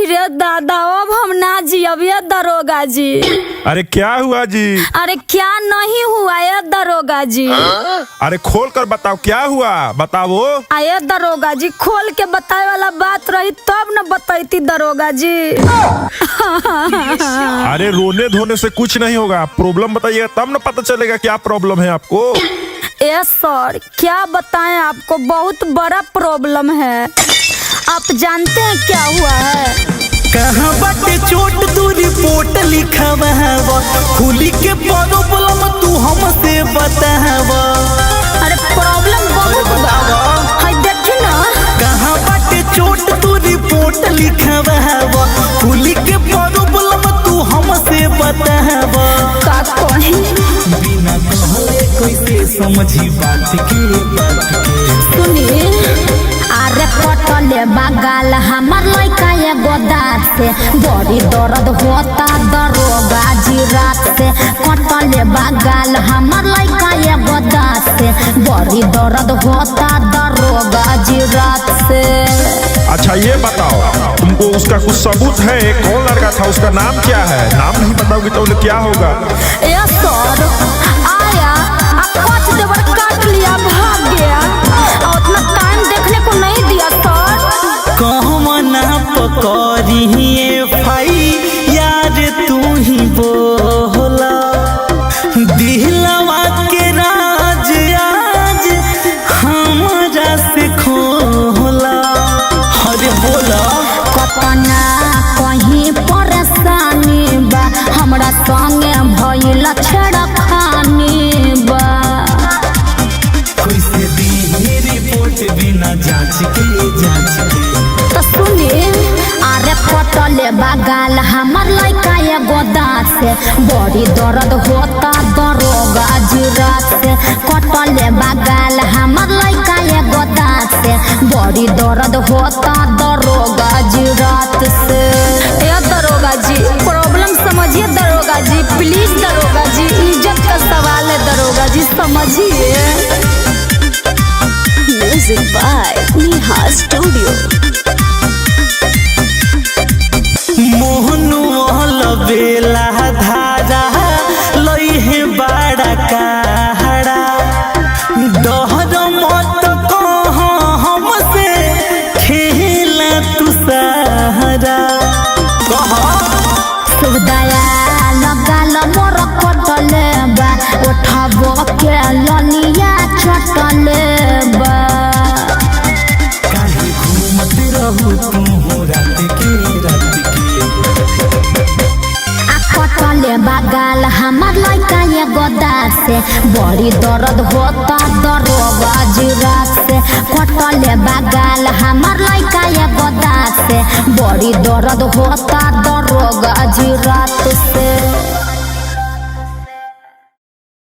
रे दादा, अब हम ना जियब ये दरोगा जी। अरे क्या हुआ जी? अरे क्या नहीं हुआ ये दरोगा जी? अरे खोल कर बताओ क्या हुआ, बताओ। आये दरोगा जी, खोल के बताए वाला बात रही तब न बताईती दरोगा जी। अरे रोने धोने से कुछ नहीं होगा, प्रॉब्लम बताइएगा तब न पता चलेगा क्या प्रॉब्लम है आपको। ए सर, क्या बताएं आपको, बहुत बड़ा प्रॉब्लम है। आप जानते हैं क्या हुआ है? कहाँ बाटे चोट तू रिपोर्ट लिखावा, खुली के प्रॉब्लम तू हमसे बतावा। अरे प्रॉब्लम बहुत बड़ा है, देखी ना। कहाँ बाटे चोट तू रिपोर्ट लिखावा, खुली के प्रॉब्लम तू हमसे बतावा। का कहीं बिना कहले कैसे समझी बात के सुनिए। अरे कटले बगाल हमार लड़का एगो दाँत से, बड़ी दर्द होता दरोगा जी रात से। कटले बगाल हमार लड़का एगो दाँत से, बड़ी दर्द होता दरोगा जी रात से। अच्छा ये बताओ, तुमको उसका कुछ सबूत है? कौन लड़का था, उसका नाम क्या है? नाम नहीं बताओगी तो क्या होगा? ए सर, आया कुछ देवर काट लिया, भाग गया और उतना टाइम देखने को नहीं दिया सर। कहमना पकड़ी भाई यार तू ही बोला, दिलवा के राज आज हमारा से खोला। अरे बोला कतना कहीं परेशानी बा, हमरा संगे भइल छेड़खानी बा। कैसे दी रिपोर्ट बिना जांच के तो सुनिए। अरे कटले बगाल हमार लड़का एगो दाँत से, बड़ी दर्द होता दरोगा जी रात से। कटले बगाल हमार लड़का एगो दाँत से, बड़ी दर्द होता दरोगा जी रात से। ए दरोगा जी, प्रॉब्लम समझिए दरोगा जी, प्लीज दरोगा जी, इज्जत का सवाल है दरोगा जी, समझिए। Music by Neha studio. मोहनु बेला धारा लइहे बड़ा कहरा, दहर मत कह हमसे खेला तू सहारा। सुदया लगाल मोर कटले बा, उठाबो के ललिया चटले बा। काहे घूमत रहू तू रात के कटले बगाल हमार लड़का एगो दाँत से, बड़ी दर्द होता दरोगा जी रात से। कटले बगाल हमार लड़का एगो दाँत से, बड़ी दर्द होता दरोगा जी रात से।